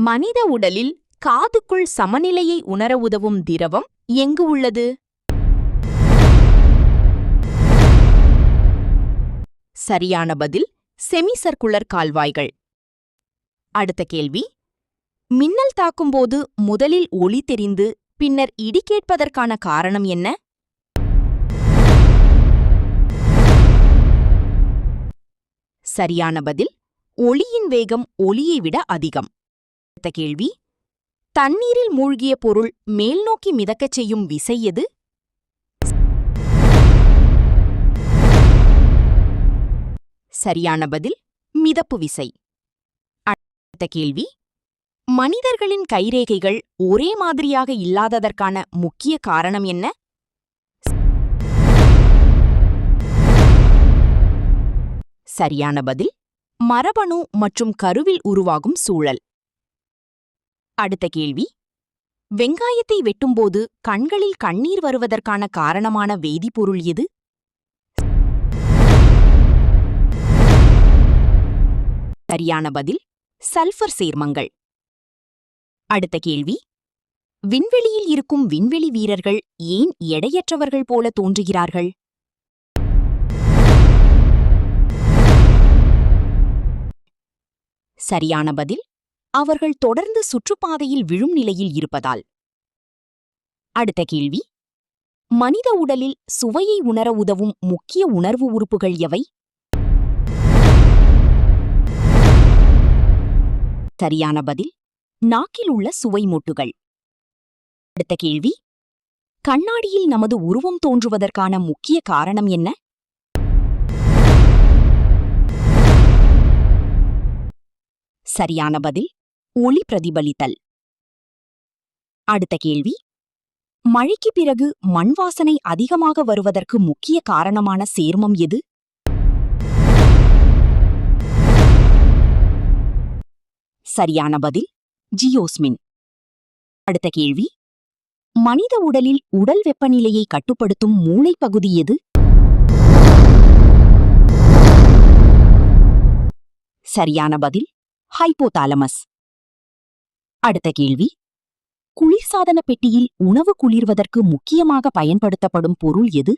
மனித உடலில் காதுக்குள் சமநிலையை உணர உதவும் திரவம் எங்கு உள்ளது? சரியான பதில் செமிசர்க்குலர் கால்வாய்கள். அடுத்த கேள்வி, மின்னல் தாக்கும்போது முதலில் ஒளி தெரிந்து பின்னர் இடி கேட்பதற்கான காரணம் என்ன? சரியான பதில் ஒளியின் வேகம் ஒளியை விட அதிகம். அடுத்த கேள்வி, தண்ணீரில் மூழ்கிய பொருள் மேல்நோக்கி மிதக்கச் செய்யும் விசை எது? சரியான பதில் மிதப்பு விசை. அடுத்த கேள்வி, மனிதர்களின் கைரேகைகள் ஒரே மாதிரியாக இல்லாததற்கான முக்கிய காரணம் என்ன? சரியான பதில் மரபணு மற்றும் கருவில் உருவாகும் சூழல். அடுத்த கேள்வி, வெங்காயத்தை வெட்டும்போது கண்களில் கண்ணீர் வருவதற்கான காரணமான வேதிப்பொருள் எது? சரியான பதில் சல்பர் சேர்மங்கள். அடுத்த கேள்வி, விண்வெளியில் இருக்கும் விண்வெளி வீரர்கள் ஏன் எடையற்றவர்கள் போல தோன்றுகிறார்கள்? சரியான பதில் அவர்கள் தொடர்ந்து சுற்றுப்பாதையில் விழும் நிலையில் இருப்பதால். அடுத்த கேள்வி, மனித உடலில் சுவையை உணர உதவும் முக்கிய உணர்வு உறுப்புகள் எவை? சரியான பதில் நாக்கில் உள்ள சுவை மொட்டுகள். அடுத்த கேள்வி, கண்ணாடியில் நமது உருவம் தோன்றுவதற்கான முக்கிய காரணம் என்ன? சரியான பதில் ஒளி பிரதிபலித்தல். அடுத்த கேள்வி, மழைக்கு பிறகு மண் வாசனை அதிகமாக வருவதற்கு முக்கிய காரணமான சேர்மம் எது? சரியான பதில் ஜியோஸ்மின். அடுத்த கேள்வி, மனித உடலில் உடல் வெப்பநிலையை கட்டுப்படுத்தும் மூளைப்பகுதி எது? சரியான பதில் ஹைப்போதாலமஸ். அடுத்த கேள்வி, குளிர்சாதன பெட்டியில் உணவு குளிர்வதற்கு முக்கியமாக பயன்படுத்தப்படும் பொருள் எது?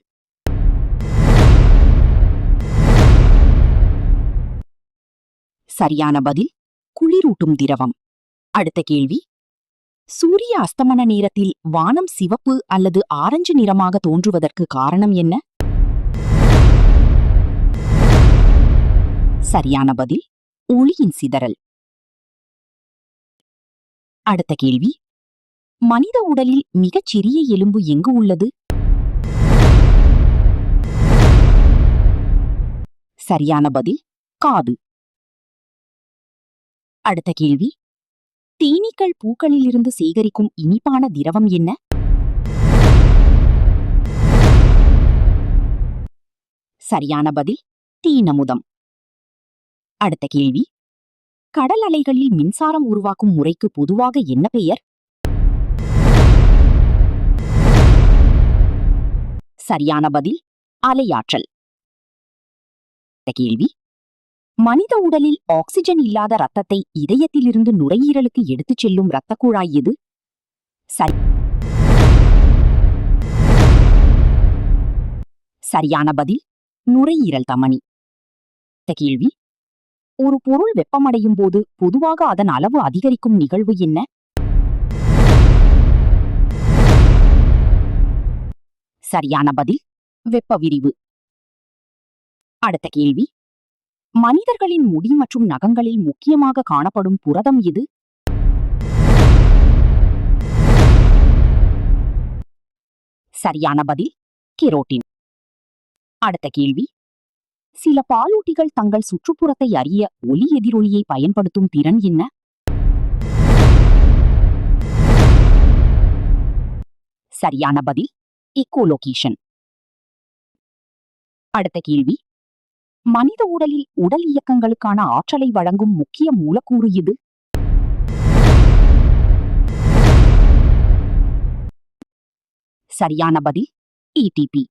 சரியான பதில் குளிரூட்டும் திரவம். அடுத்த கேள்வி, சூரிய அஸ்தமன நேரத்தில் வானம் சிவப்பு அல்லது ஆரஞ்சு நிறமாக தோன்றுவதற்கு காரணம் என்ன? சரியான பதில் ஒளியின் சிதறல். அடுத்த கேள்வி, மனித உடலில் மிகச் சிறிய எலும்பு எங்கு உள்ளது? சரியான பதில் காது. அடுத்த கேள்வி, தேனீக்கள் பூக்களிலிருந்து சேகரிக்கும் இனிப்பான திரவம் என்ன? சரியான பதில் தேனமுதம். அடுத்த கேள்வி, கடல் அலைகளில் மின்சாரம் உருவாக்கும் முறைக்கு பொதுவாக என்ன பெயர்? சரியான பதில் அலையாற்றல். கேள்வி, மனித உடலில் ஆக்சிஜன் இல்லாத இரத்தத்தை இதயத்திலிருந்து நுரையீரலுக்கு எடுத்துச் செல்லும் இரத்த குழாய் எது? சரியான பதில் நுரையீரல் தமனி. கேள்வி, ஒரு பொருள் வெப்பமடையும் போது பொதுவாக அதன் அளவு அதிகரிக்கும் நிகழ்வு என்ன? சரியான பதில் வெப்ப விரிவு. அடுத்த கேள்வி, மனிதர்களின் முடி மற்றும் நகங்களில் முக்கியமாக காணப்படும் புரதம் எது? சரியான பதில் கெரோட்டின். அடுத்த கேள்வி, சில பாலூட்டிகள் தங்கள் சுற்றுப்புறத்தை அறிய ஒலி எதிரொலியை பயன்படுத்தும் திறன் என்ன? சரியான பதில் எக்கோலோகேஷன். அடுத்த கேள்வி, மனித உடலில் உடல் இயக்கங்களுக்கான ஆற்றலை வழங்கும் முக்கிய மூலக்கூறு எது? சரியான பதில் ஏடிபி.